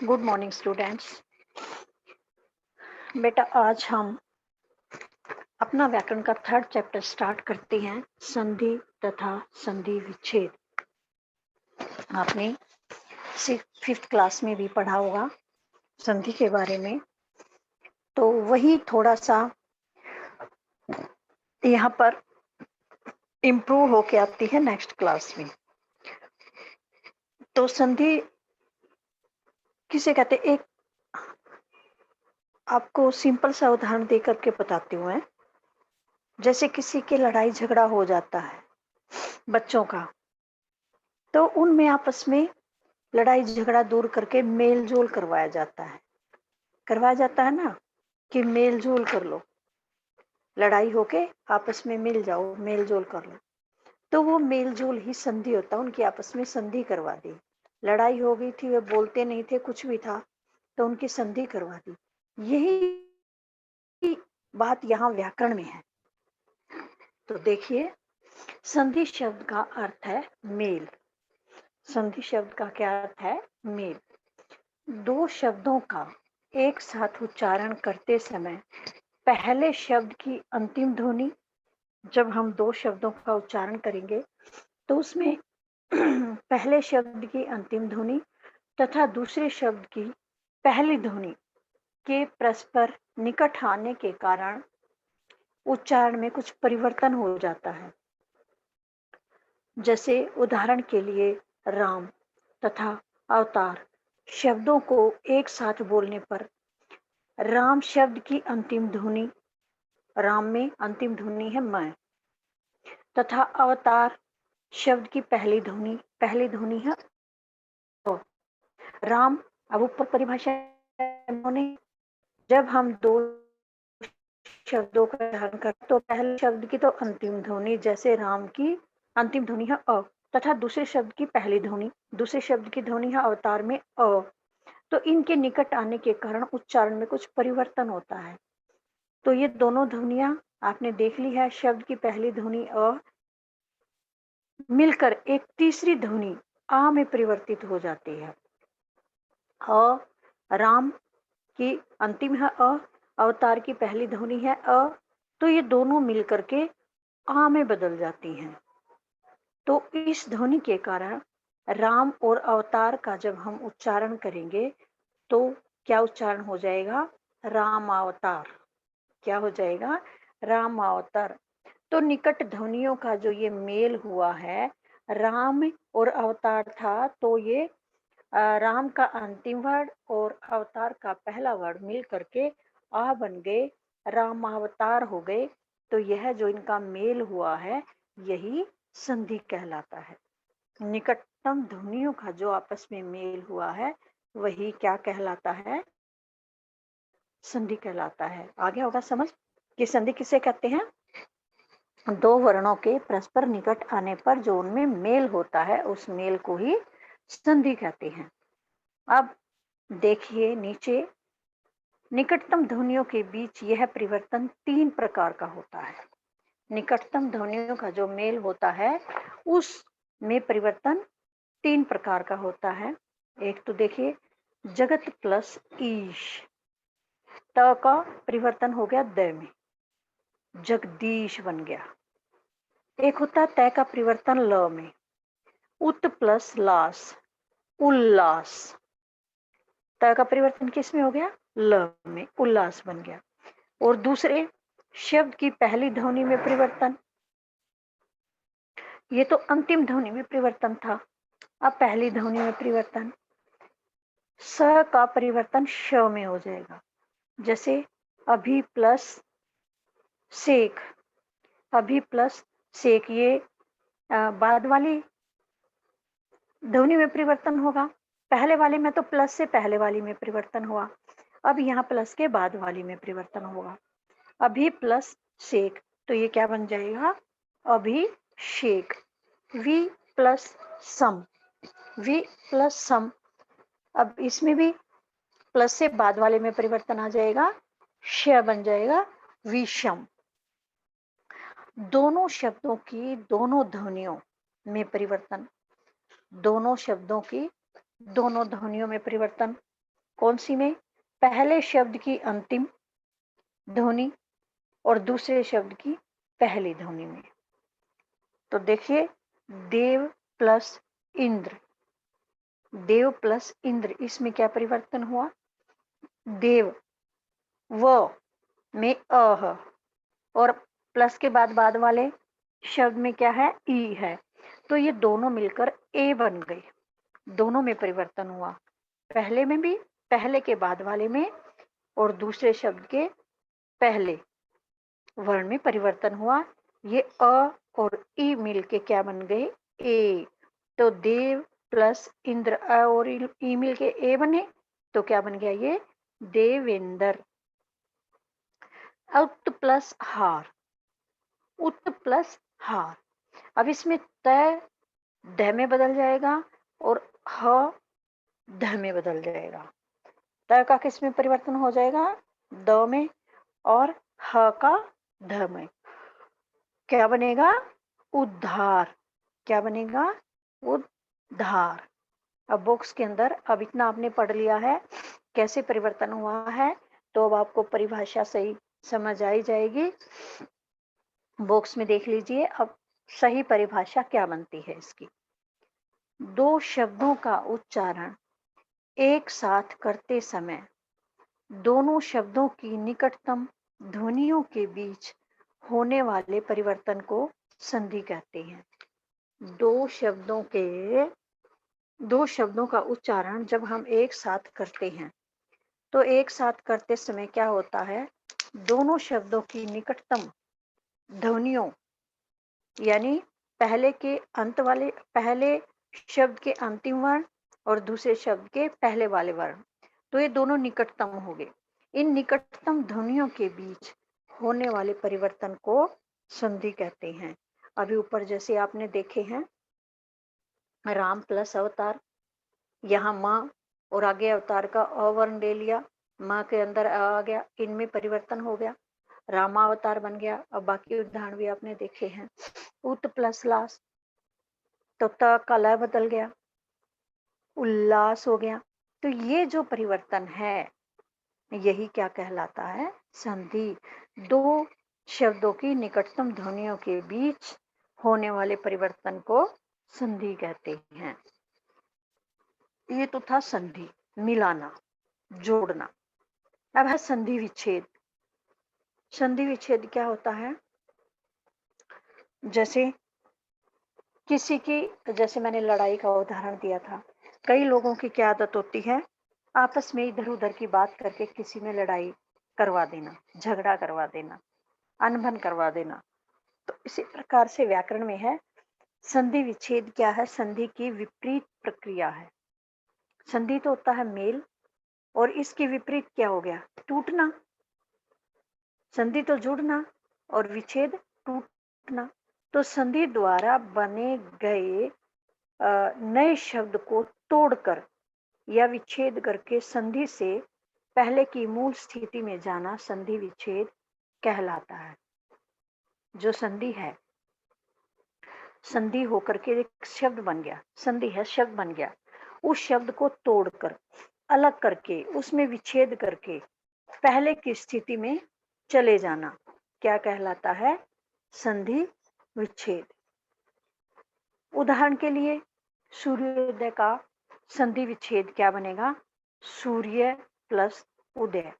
Good morning students. बेटा आज हम अपना व्याकरण का थर्ड चैप्टर स्टार्ट करते हैं, संधि तथा संधि विच्छेद। आपने फिफ्थ क्लास में भी पढ़ा होगा संधि के बारे में, तो वही थोड़ा सा यहाँ पर इम्प्रूव होके आती है नेक्स्ट क्लास में। तो संधि किसे कहते हैं, एक आपको सिंपल सा उदाहरण दे करके बताती हूँ मैं। जैसे किसी के लड़ाई झगड़ा हो जाता है बच्चों का, तो उनमें आपस में लड़ाई झगड़ा दूर करके मेल जोल करवाया जाता है ना, कि मेल जोल कर लो, लड़ाई होके आपस में मिल जाओ, मेल जोल कर लो। तो वो मेल जोल ही संधि होता है, उनकी आपस में संधि करवा दी। लड़ाई हो गई थी, वे बोलते नहीं थे, कुछ भी था, तो उनकी संधि करवा दी। यही बात यहाँ व्याकरण में है। तो देखिए, संधि शब्द का अर्थ है मेल। संधि शब्द का क्या अर्थ है? मेल। दो शब्दों का एक साथ उच्चारण करते समय पहले शब्द की अंतिम ध्वनि, जब हम दो शब्दों का उच्चारण करेंगे तो उसमें पहले शब्द की अंतिम ध्वनि तथा दूसरे शब्द की पहली ध्वनि के परस्पर निकट आने के कारण उच्चारण में कुछ परिवर्तन हो जाता है। जैसे उदाहरण के लिए राम तथा अवतार शब्दों को एक साथ बोलने पर राम शब्द की अंतिम ध्वनि, राम में अंतिम ध्वनि है मैं, तथा अवतार शब्द की पहली ध्वनि है अ। राम, अब ऊपर परिभाषा उन्होंने, जब हम दो शब्दों का उच्चारण करते तो पहले शब्द की तो अंतिम ध्वनि, जैसे राम की अंतिम ध्वनि है अ, तथा दूसरे शब्द की पहली ध्वनि, दूसरे शब्द की ध्वनि है अवतार में अ। तो इनके निकट आने के कारण उच्चारण में कुछ परिवर्तन होता है। तो ये दोनों ध्वनियां आपने देख ली है। शब्द की पहली ध्वनि अ मिलकर एक तीसरी ध्वनि आ में परिवर्तित हो जाती है। अ, राम की अंतिम है अ, अवतार की पहली ध्वनि है अ, तो ये दोनों मिलकर के आ में बदल जाती हैं। तो इस ध्वनि के कारण राम और अवतार का जब हम उच्चारण करेंगे तो क्या उच्चारण हो जाएगा? रामावतार। क्या हो जाएगा? रामावतार। तो निकट ध्वनियों का जो ये मेल हुआ है, राम और अवतार था, तो ये राम का अंतिम वर्ड और अवतार का पहला वर्ड मिल करके आ बन गए, रामावतार हो गए। तो यह जो इनका मेल हुआ है, यही संधि कहलाता है। निकटतम ध्वनियों का जो आपस में मेल हुआ है, वही क्या कहलाता है? संधि कहलाता है। आ गया होगा समझ कि संधि किसे कहते हैं? दो वर्णों के परस्पर निकट आने पर जो उनमें मेल होता है, उस मेल को ही संधि कहते हैं। अब देखिए नीचे, निकटतम ध्वनियों के बीच यह परिवर्तन तीन प्रकार का होता है। निकटतम ध्वनियों का जो मेल होता है, उसमें परिवर्तन तीन प्रकार का होता है। एक तो देखिए, जगत प्लस ईश, त का परिवर्तन हो गया द में, जगदीश बन गया। एक होता है तय का परिवर्तन ल में, उत प्लस लास, उल्लास। त का परिवर्तन किस में हो गया? ल में, उल्लास बन गया। और दूसरे शब्द की पहली ध्वनि में परिवर्तन, ये तो अंतिम ध्वनि में परिवर्तन था, अब पहली ध्वनि में परिवर्तन, स का परिवर्तन श में हो जाएगा। जैसे अभी प्लस सेक, अभी प्लस सेक, ये बाद वाली ध्वनि में परिवर्तन होगा। पहले वाले में तो प्लस से पहले वाली में परिवर्तन हुआ, अब यहाँ प्लस के बाद वाली में परिवर्तन होगा। अभी प्लस शेक, तो ये क्या बन जाएगा? Abhishek. V plus sum, V plus sum, अब इसमें भी प्लस से बाद वाले में परिवर्तन आ जाएगा, श बन जाएगा विषम। दोनों शब्दों की दोनों ध्वनियों में परिवर्तन, दोनों शब्दों की दोनों ध्वनियों में परिवर्तन। कौन सी में? पहले शब्द की अंतिम ध्वनि और दूसरे शब्द की पहली ध्वनि में। तो देखिए, देव प्लस इंद्र, देव प्लस इंद्र, इसमें क्या परिवर्तन हुआ? देव व में अ है और प्लस के बाद वाले शब्द में क्या है? ई है। तो ये दोनों मिलकर ए बन गए। दोनों में परिवर्तन हुआ, पहले में भी, पहले के बाद वाले में और दूसरे शब्द के पहले वर्ण में परिवर्तन हुआ। ये अ और ई मिलके क्या बन गए? ए। तो देव प्लस इंद्र, अ और ई मिलके ए बने, तो क्या बन गया? ये देवेंद्र। उत प्लस हार, उत प्लस हार। अब इसमें तय द में बदल जाएगा और ह ध में बदल जाएगा। त का किस में परिवर्तन हो जाएगा? द में, और ह का ध में। क्या बनेगा? उद्धार। क्या बनेगा? उद्धार। अब बॉक्स के अंदर अब इतना आपने पढ़ लिया है कैसे परिवर्तन हुआ है, तो अब आपको परिभाषा सही समझ आई जाएगी। बॉक्स में देख लीजिए अब सही परिभाषा क्या बनती है इसकी। दो शब्दों का उच्चारण एक साथ करते समय दोनों शब्दों की निकटतम ध्वनियों के बीच होने वाले परिवर्तन को संधि कहते हैं। दो शब्दों का उच्चारण जब हम एक साथ करते हैं तो एक साथ करते समय क्या होता है? दोनों शब्दों की निकटतम ध्वनियों, यानी पहले शब्द के अंतिम वर्ण और दूसरे शब्द के पहले वाले वर्ण, तो ये दोनों निकटतम हो गए। इन निकटतम ध्वनियों के बीच होने वाले परिवर्तन को संधि कहते हैं। अभी ऊपर जैसे आपने देखे हैं, राम प्लस अवतार, यहाँ माँ और आगे अवतार का अवर्ण ले लिया, माँ के अंदर आ गया, इनमें परिवर्तन हो गया, रामावतार बन गया। अब बाकी उदाहरण भी आपने देखे हैं। उत प्लस लास, तो त का लय बदल गया, उल्लास हो गया। तो ये जो परिवर्तन है यही क्या कहलाता है? संधि। दो शब्दों की निकटतम ध्वनियों के बीच होने वाले परिवर्तन को संधि कहते हैं। ये तो था संधि, मिलाना, जोड़ना। अब है संधि विच्छेद। संधि विच्छेद क्या होता है? जैसे किसी की, जैसे मैंने लड़ाई का उदाहरण दिया था, कई लोगों की क्या आदत होती है? आपस में इधर उधर की बात करके किसी में लड़ाई करवा देना, झगड़ा करवा देना, अनबन करवा देना। तो इसी प्रकार से व्याकरण में है, संधि विच्छेद क्या है? संधि की विपरीत प्रक्रिया है। संधि तो होता है मेल, और इसके विपरीत क्या हो गया? टूटना। संधि तो जुड़ना और विच्छेद टूटना। तो संधि द्वारा बने गए नए शब्द को तोड़कर या विच्छेद करके संधि से पहले की मूल स्थिति में जाना संधि विच्छेद कहलाता है। जो संधि है, संधि होकर के एक शब्द बन गया, संधि है शब्द बन गया, उस शब्द को तोड़कर अलग करके उसमें विच्छेद करके पहले की स्थिति में चले जाना क्या कहलाता है? संधि विच्छेद। उदाहरण के लिए सूर्योदय का संधि विच्छेद क्या बनेगा? सूर्य प्लस उदय।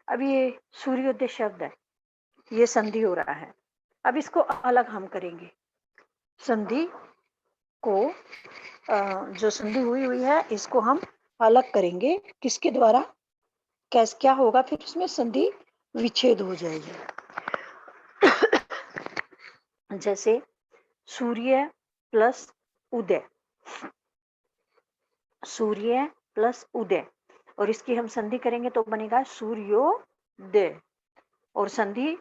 अब ये सूर्योदय शब्द है, ये संधि हो रहा है। अब इसको अलग हम करेंगे, संधि को जो संधि हुई है इसको हम अलग करेंगे। किसके द्वारा? क्या होगा फिर? उसमें संधि विच्छेद हो जाएगी। जैसे सूर्य प्लस उदय, सूर्य प्लस उदय, और इसकी हम संधि करेंगे तो बनेगा सूर्योदय। और संधि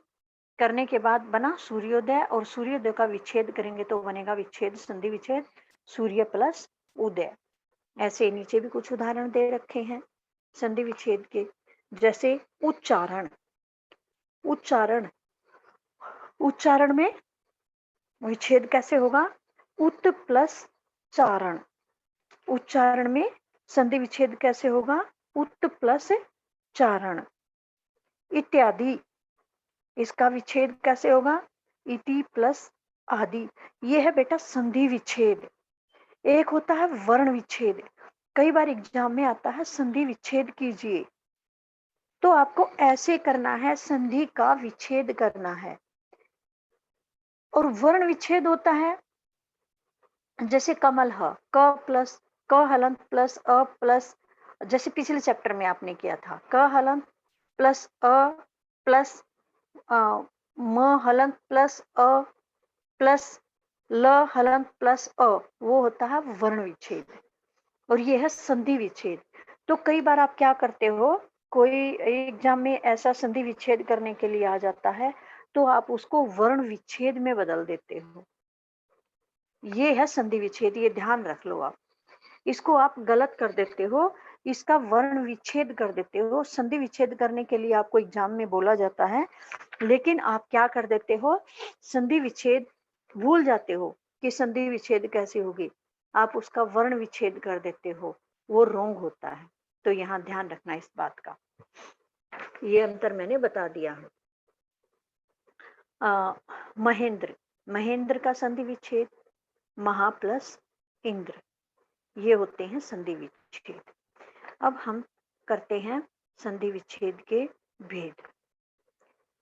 करने के बाद बना सूर्योदय, और सूर्योदय का विच्छेद करेंगे तो बनेगा विच्छेद, संधि विच्छेद, सूर्य प्लस उदय। ऐसे नीचे भी कुछ उदाहरण दे रखे हैं संधि विच्छेद के। जैसे उच्चारण, उच्चारण, उच्चारण में विच्छेद कैसे होगा? उत प्लस चारण। उच्चारण में संधि विच्छेद कैसे होगा? उत प्लस चारण इत्यादि। इसका विच्छेद कैसे होगा? इति प्लस आदि। ये है बेटा संधि विच्छेद। एक होता है वर्ण विच्छेद। कई बार एग्जाम में आता है संधि विच्छेद कीजिए, तो आपको ऐसे करना है, संधि का विच्छेद करना है। और वर्ण विच्छेद होता है जैसे कमल ह, क प्लस क हलंत प्लस अ प्लस, जैसे पिछले चैप्टर में आपने किया था, क हलंत प्लस अ प्लस म हलंत प्लस अ प्लस ल हलंत प्लस अ, वो होता है वर्ण विच्छेद। और ये है संधि विच्छेद। तो कई बार आप क्या करते हो, कोई एग्जाम में ऐसा संधि विच्छेद करने के लिए आ जाता है, तो आप उसको वर्ण विच्छेद में बदल देते हो। ये है संधि विच्छेद, ये ध्यान रख लो आप। इसको आप गलत कर देते हो, इसका वर्ण विच्छेद कर देते हो। संधि विच्छेद करने के लिए आपको एग्जाम में बोला जाता है, लेकिन आप क्या कर देते हो, संधि विच्छेद भूल जाते हो कि संधि विच्छेद कैसे होगी, आप उसका वर्ण विच्छेद कर देते हो, वो रॉन्ग होता है। तो यहाँ ध्यान रखना इस बात का। ये अंतर मैंने बता दिया है। महेंद्र, महेंद्र का संधि विच्छेद महा प्लस इंद्र, ये होते हैं संधि विच्छेद। अब हम करते हैं संधि विच्छेद के भेद।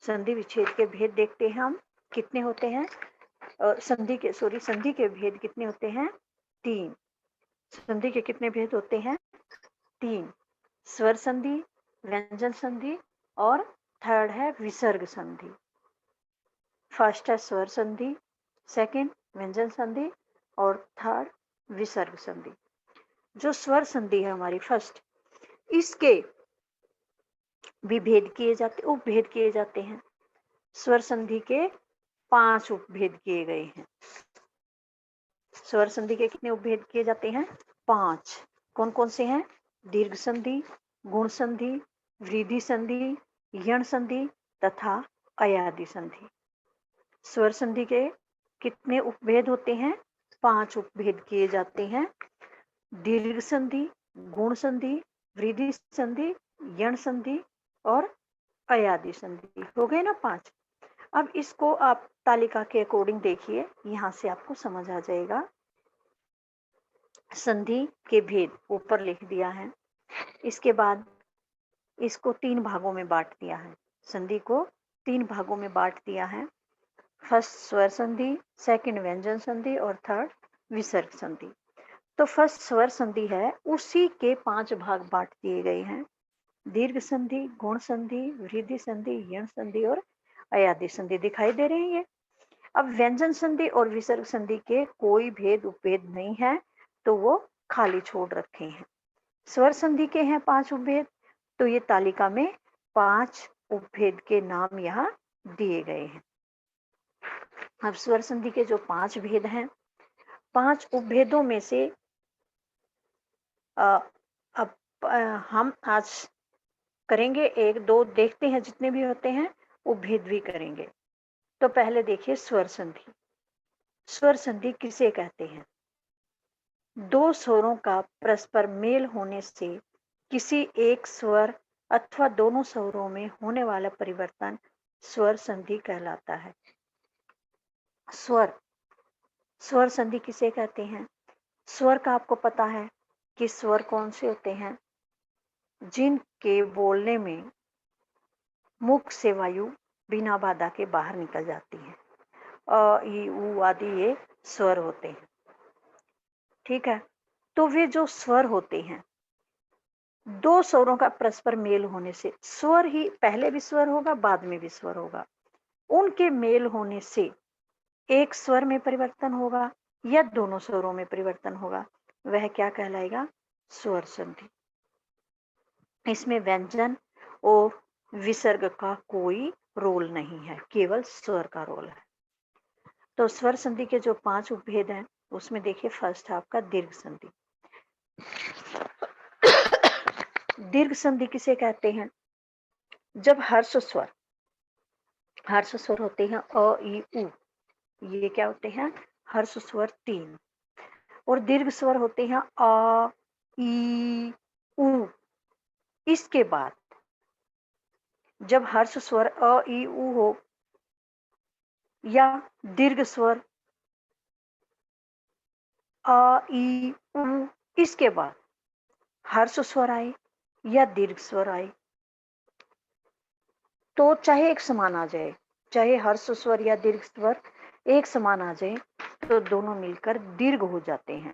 संधि विच्छेद के भेद देखते हैं हम कितने होते हैं। संधि के भेद कितने होते हैं? 3। संधि के कितने भेद होते हैं? 3। स्वर संधि, व्यंजन संधि और थर्ड है विसर्ग संधि। फर्स्ट है स्वर संधि, सेकंड व्यंजन संधि और थर्ड विसर्ग संधि। जो स्वर संधि है हमारी फर्स्ट, इसके भी भेद किए जाते, उपभेद किए जाते हैं। स्वर संधि के 5 उपभेद किए गए हैं। स्वर संधि के कितने उपभेद किए जाते हैं? 5। कौन कौन से हैं? दीर्घ संधि, गुण संधि, वृद्धि संधि, यण संधि तथा अयादि संधि। स्वर संधि के कितने उपभेद होते हैं? 5 उपभेद किए जाते हैं। दीर्घ संधि, गुण संधि, वृद्धि संधि, यण संधि और अयादि संधि। हो गए ना 5। अब इसको आप तालिका के अकॉर्डिंग देखिए, यहां से आपको समझ आ जाएगा। संधि के भेद ऊपर लिख दिया है। इसके बाद इसको 3 भागों में बांट दिया है। संधि को 3 भागों में बांट दिया है। फर्स्ट स्वर संधि, सेकंड व्यंजन संधि और थर्ड विसर्ग संधि। तो फर्स्ट स्वर संधि है, उसी के 5 भाग बांट दिए गए हैं। दीर्घ संधि, गुण संधि, वृद्धि संधि, यण संधि और अयादि संधि दिखाई दे रही है। अब व्यंजन संधि और विसर्ग संधि के कोई भेद उपभेद नहीं है, तो वो खाली छोड़ रखे हैं। स्वर संधि के हैं 5 उपभेद, तो ये तालिका में 5 उपभेद के नाम यहाँ दिए गए हैं। अब स्वर संधि के जो 5 भेद हैं, 5 उपभेदों में से अब हम आज करेंगे 1 2 देखते हैं, जितने भी होते हैं उपभेद भी करेंगे। तो पहले देखिए स्वर संधि। स्वर संधि किसे कहते हैं? 2 स्वरों का परस्पर मेल होने से किसी एक स्वर अथवा दोनों स्वरों में होने वाला परिवर्तन स्वर संधि कहलाता है। स्वर संधि किसे कहते हैं? स्वर का आपको पता है कि स्वर कौन से होते हैं? जिनके बोलने में मुख से वायु बिना बाधा के बाहर निकल जाती है। अ, ई, उ आदि ये स्वर होते हैं। ठीक है, तो वे जो स्वर होते हैं, 2 स्वरों का परस्पर मेल होने से, स्वर ही पहले भी स्वर होगा, बाद में भी स्वर होगा, उनके मेल होने से एक स्वर में परिवर्तन होगा या दोनों स्वरों में परिवर्तन होगा, वह क्या कहलाएगा? स्वर संधि। इसमें व्यंजन और विसर्ग का कोई रोल नहीं है, केवल स्वर का रोल है। तो स्वर संधि के जो 5 उपभेद हैं, उसमें देखिए फर्स्ट है आपका दीर्घ संधि। दीर्घ संधि किसे कहते हैं? जब हर्ष स्वर होते हैं अ, ई, उ, ये क्या होते हैं? हर्ष स्वर 3। और दीर्घ स्वर होते हैं अ, ई, उ, इसके बाद जब हर्ष स्वर अ ई उ हो या दीर्घ स्वर अ ई उ, इसके बाद हर्ष स्वर आए या दीर्घ स्वर आए तो चाहे एक समान आ जाए, चाहे हर्ष स्वर या दीर्घ स्वर एक समान आ जाए तो दोनों मिलकर दीर्घ हो जाते हैं।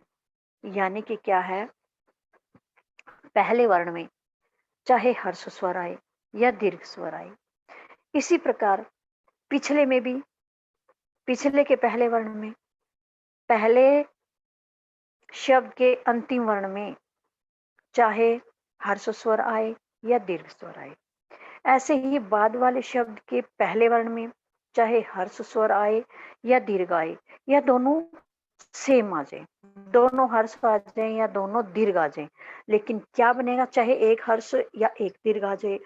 यानी कि क्या है, पहले वर्ण में चाहे हर्ष स्वर आए या दीर्घ स्वर आए। इसी प्रकार पिछले में भी, पिछले के पहले वर्ण में पहले शब्द के अंतिम वर्ण में चाहे हर्ष स्वर आए या दीर्घ स्वर आए, ऐसे ही बाद वाले शब्द के पहले वर्ण में चाहे हर्ष स्वर आए या दीर्घ आए या दोनों सेम आ जाए, दोनों हर्ष आ जाए या दोनों दीर्घ आ जाए, लेकिन क्या बनेगा, चाहे एक हर्ष या एक दीर्घ आ जाए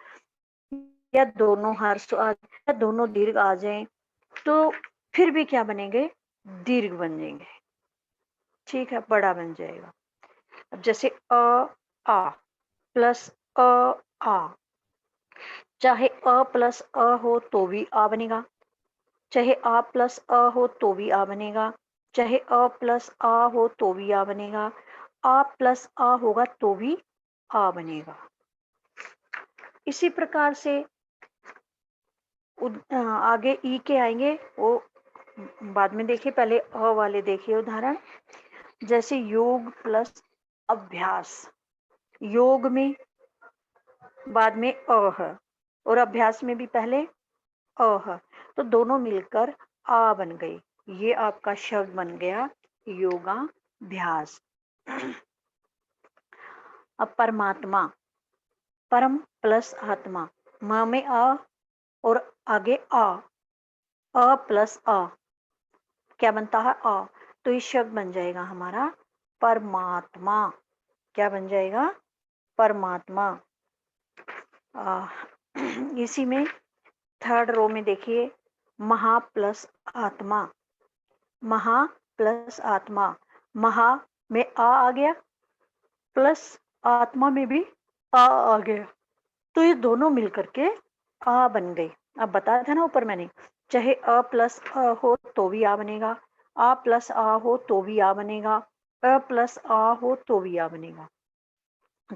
या दोनों हर्ष आ जाए या दोनों दीर्घ आ जाए तो फिर भी क्या बनेंगे, दीर्घ बन जाएंगे। ठीक है, बड़ा बन जाएगा। अब जैसे आ प्लस आ, चाहे अ प्लस अ हो तो भी आ बनेगा, चाहे आ प्लस अ हो तो भी आ बनेगा, चाहे अ प्लस आ हो तो भी आ बनेगा, आ प्लस आ होगा तो भी आ बनेगा। इसी प्रकार से आगे ई के आएंगे, वो बाद में देखिए, पहले अ वाले देखिए उदाहरण। जैसे योग प्लस अभ्यास, योग में बाद में अ है और अभ्यास में भी पहले अ है, तो दोनों मिलकर आ बन गई। ये आपका शब्द बन गया योगाभ्यास। अब परमात्मा, परम प्लस आत्मा, म में अ और आगे अ प्लस अ क्या बनता है, अ, तो ये शब्द बन जाएगा हमारा परमात्मा। क्या बन जाएगा, परमात्मा। इसी में थर्ड रो में देखिए, महा प्लस आत्मा, महा प्लस आत्मा, महा में आ गया प्लस आत्मा में भी आ गया, तो ये दोनों मिलकर के आ बन गई। अब बताया था ना ऊपर मैंने, चाहे अ प्लस अ हो तो भी आ बनेगा, आ प्लस आ हो तो भी आ बनेगा, अ प्लस आ हो तो भी आ बनेगा।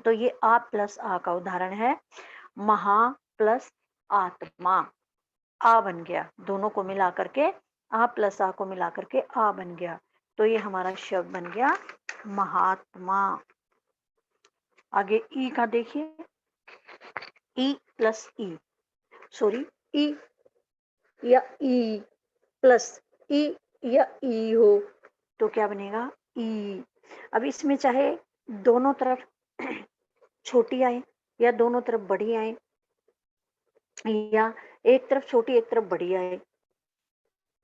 तो ये आ प्लस आ का उदाहरण है, महा प्लस आत्मा, आ बन गया, दोनों को मिला करके आ प्लस आ को मिला करके आ बन गया, तो ये हमारा शब्द बन गया महात्मा। आगे ई का देखिए, ई प्लस ई, सॉरी ई या ई प्लस ई या ई हो तो क्या बनेगा, ई। अब इसमें चाहे दोनों तरफ छोटी आए या दोनों तरफ बड़ी आए या एक तरफ छोटी एक तरफ बड़ी आए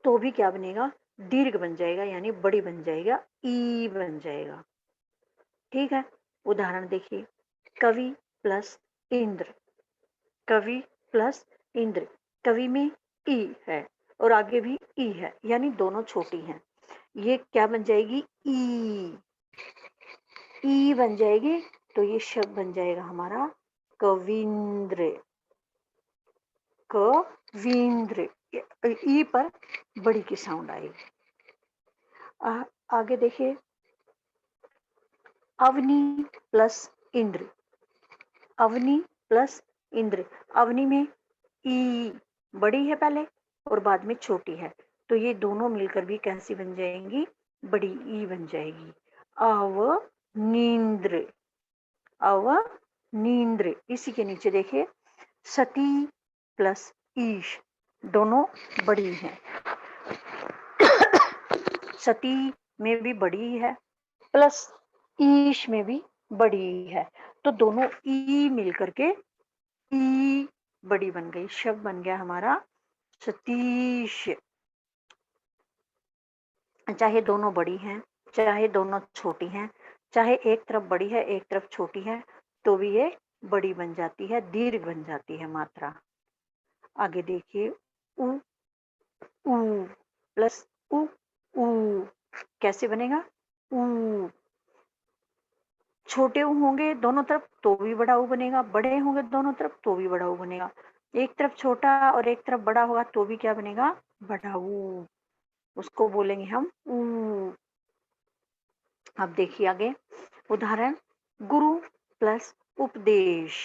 तो भी क्या बनेगा, दीर्घ बन जाएगा, यानी बड़ी बन जाएगा, ई बन जाएगा। ठीक है, उदाहरण देखिए, कवि प्लस इंद्र, कवि प्लस इंद्र, कवि में ई है और आगे भी ई है, यानी दोनों छोटी हैं, ये क्या बन जाएगी, ई बन जाएगी, तो ये शब्द बन जाएगा हमारा कविंद्र, कविंद्र, ई पर बड़ी की साउंड आएगी। आगे देखिए, अवनी प्लस इंद्र, अवनी प्लस इंद्र, अवनी में ई बड़ी है पहले और बाद में छोटी है, तो ये दोनों मिलकर भी कैसी बन जाएंगी, बड़ी ई बन जाएगी, अव नींद्र, अव नींद्र। इसी के नीचे देखिए, सती प्लस ईश, दोनों बड़ी हैं, सती में भी बड़ी है प्लस ईश में भी बड़ी है, तो दोनों ई मिलकर के ई बड़ी बन गई, शब्द बन गया हमारा सतीश। चाहे दोनों बड़ी हैं, चाहे दोनों छोटी हैं, चाहे एक तरफ बड़ी है एक तरफ छोटी है, तो भी ये बड़ी बन जाती है, दीर्घ बन जाती है मात्रा। आगे देखिए, उ ऊ प्लस उ ऊ कैसे बनेगा, ऊ, छोटे ऊ होंगे दोनों तरफ तो भी बड़ा ऊ बनेगा, बड़े होंगे दोनों तरफ तो भी बड़ा ऊ बनेगा। एक तरफ छोटा और एक तरफ बड़ा होगा तो भी क्या बनेगा? बड़ा ऊ। उसको बोलेंगे हम ऊ। अब देखिए आगे उदाहरण गुरु प्लस उपदेश।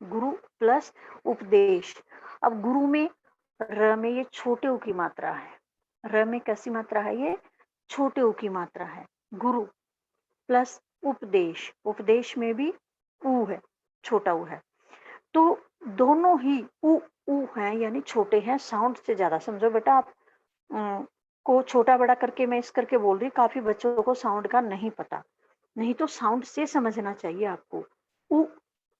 गुरु प्लस उपदेश। अब गुरु में र में ये छोटे ऊ की मात्रा है। र में कैसी मात्रा है ये? छोटे ऊ की मात्रा है। गुरु प्लस उपदेश। उपदेश में भी ऊ है, छोटा ऊ है। तो दोनों ही ऊ हैं यानी छोटे हैं, साउंड से ज़्यादा समझो बेटा आप। को छोटा बड़ा करके मैं इस करके बोल रही हूँ, काफ़ी बच्चों को साउंड का नहीं पता। नहीं तो साउंड से समझना चाहिए आपको। उ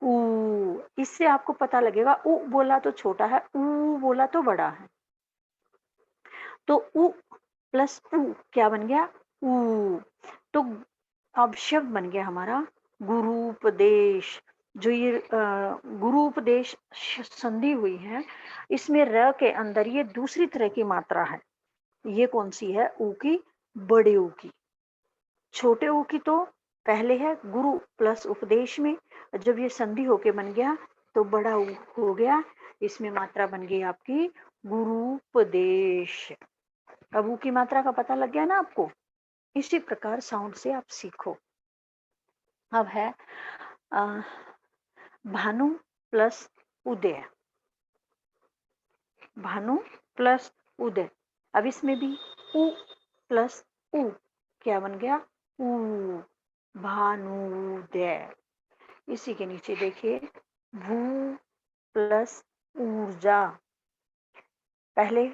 ऊ इससे आपको पता लगेगा उ बोला तो छोटा है, ऊ बोला तो बड़ा है। तो उ प्लस ऊ क्या बन गया? ऊ। तो अब शब्द बन गया हमारा गुरूपदेश। जो ये गुरूपदेश संधि हुई है, इसमें र के अंदर ये दूसरी तरह की मात्रा है। ये कौन सी है? ऊ की, बड़े ऊ की। छोटे ऊ की तो पहले है गुरु प्लस उपदेश में, जब ये संधि होके बन गया तो बड़ा ऊ हो गया। इसमें मात्रा बन गई आपकी गुरूपदेश। अब ऊ की मात्रा का पता लग गया ना आपको? इसी प्रकार साउंड से आप सीखो। अब है भानु प्लस उदय। भानु प्लस उदय। अब इसमें भी उ प्लस उ क्या बन गया? ऊ। भानुदय। इसी के नीचे देखिए भू प्लस ऊर्जा। पहले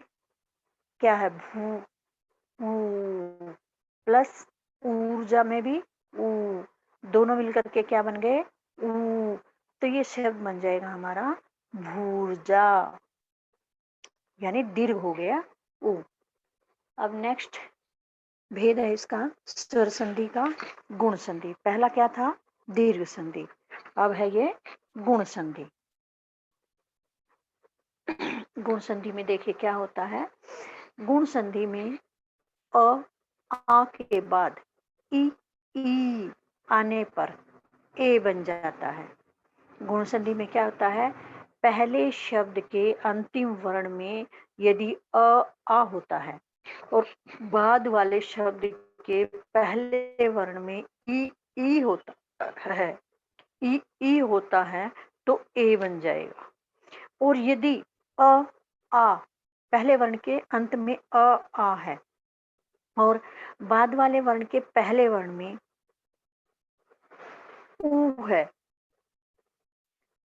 क्या है? भू ऊ प्लस ऊर्जा में भी ऊ, दोनों मिलकर के क्या बन गए? ऊ। तो ये शब्द बन जाएगा हमारा भूर्जा, यानी दीर्घ हो गया ऊ। अब नेक्स्ट भेद है इसका स्वर संधि का गुण संधि। पहला क्या था? दीर्घ संधि। अब है ये गुण संधि। गुण संधि में देखिए क्या होता है। गुण संधि में अ आ के बाद ई आने पर ए बन जाता है। गुण संधि में क्या होता है? पहले शब्द के अंतिम वर्ण में यदि आ होता है और बाद वाले शब्द के पहले वर्ण में ई होता है, ई होता है तो ए बन जाएगा। और यदि आ पहले वर्ण के अंत में आ है और बाद वाले वर्ण के पहले वर्ण में ऊ है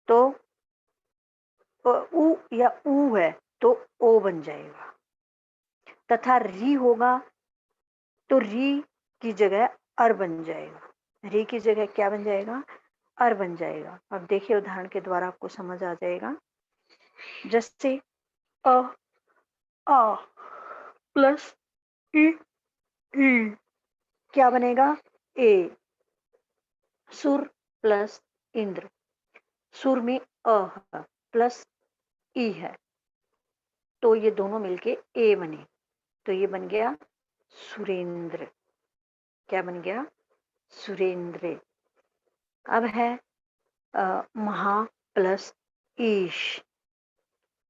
तो ऊ या ऊ है तो ओ बन जाएगा। तथा री होगा तो री की जगह अर बन जाएगा। री की जगह क्या बन जाएगा? अर बन जाएगा। अब देखिए उदाहरण के द्वारा आपको समझ आ जाएगा। जैसे अ आ प्लस ई ई क्या बनेगा? ए। सुर प्लस इंद्र। सुर में अ है प्लस ई है तो ये दोनों मिलके ए बने तो ये बन गया सुरेंद्र। क्या बन गया? सुरेंद्र। अब है महा प्लस ईश।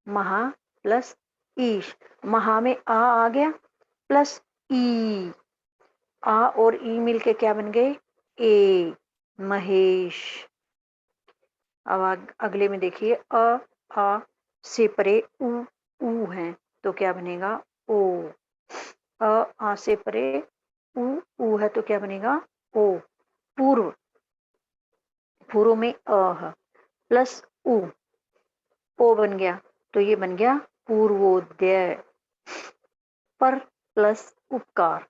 महा प्लस ईश। महा में आ गया प्लस ई। आ और ई मिलके क्या बन गए? ए। महेश। अब अगले में देखिए आ से परे ऊ है तो क्या बनेगा? ओ। आ से परे ऊ है तो क्या बनेगा? ओ। पूर्व। पूर्व में अ है प्लस ऊ, ओ बन गया तो ये बन गया पूर्वोदय। पर प्लस उपकार।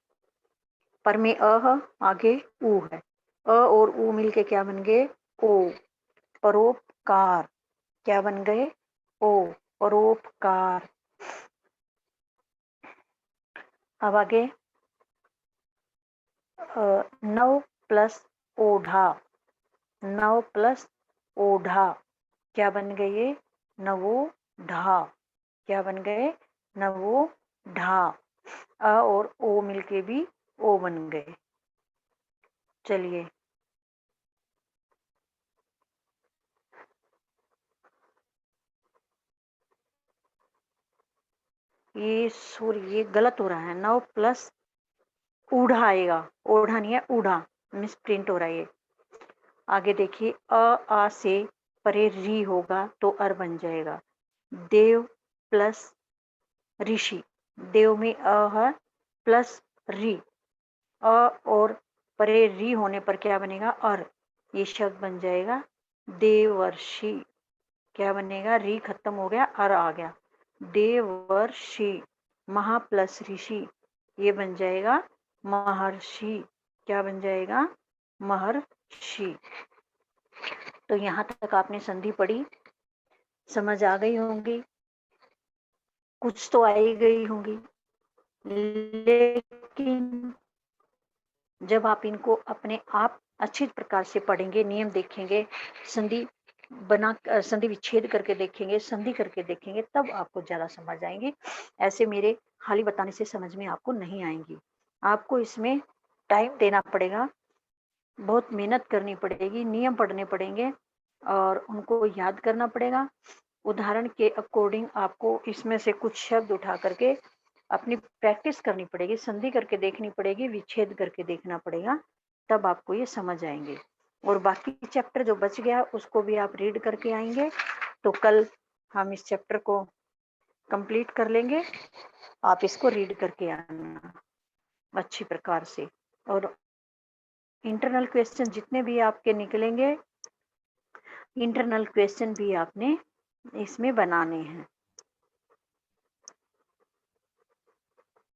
पर में अ है आगे ऊ है, अ और ऊ मिलके क्या बन गए? ओ। परोपकार। क्या बन गए? ओ। परोपकार। अब आगे नव प्लस ओढ़ा। नव प्लस ओढ़ा क्या बन गए? ये नवो ढा। क्या बन गए? नवो ढा। अ और ओ मिलके भी ओ बन गए। चलिए ये सॉरी ये गलत हो रहा है, नव प्लस ऊढ़ा आएगा, ओढ़ा नहीं है ऊढ़ा, मिस प्रिंट हो रहा है ये। आगे देखिए आ से परे री होगा तो अर बन जाएगा। देव प्लस ऋषि, देव में अ है प्लस री, अ और परे री होने पर क्या बनेगा अर, ये शब्द बन जाएगा देवर्षि। क्या बनेगा, री खत्म हो गया अर आ गया, देवर्षि। महा प्लस ऋषि, ये बन जाएगा महर्षि। क्या बन जाएगा, महर्षि। तो यहाँ तक आपने संधि पढ़ी, समझ आ गई होंगी, कुछ तो आई गई होंगी। लेकिन जब आप इनको अपने आप अच्छी प्रकार से पढ़ेंगे, नियम देखेंगे, संधि संधि विच्छेद करके देखेंगे, संधि करके देखेंगे, तब आपको ज़्यादा समझ आएंगी। ऐसे मेरे खाली बताने से समझ में आपको नहीं आएंगी। आपको इसमें टाइम देना पड़ेगा, बहुत मेहनत करनी पड़ेगी, नियम पढ़ने पड़ेंगे और उनको याद करना पड़ेगा। उदाहरण के अकॉर्डिंग आपको इसमें से कुछ शब्द उठा करके अपनी प्रैक्टिस करनी पड़ेगी, संधि करके देखनी पड़ेगी, विच्छेद करके देखना पड़ेगा, तब आपको ये समझ आएंगे। और बाकी चैप्टर जो बच गया उसको भी आप रीड करके आएंगे, तो कल हम इस चैप्टर को कंप्लीट कर लेंगे। आप इसको रीड करके आना अच्छी प्रकार से, और इंटरनल क्वेश्चन जितने भी आपके निकलेंगे, इंटरनल क्वेश्चन भी आपने इसमें बनाने हैं।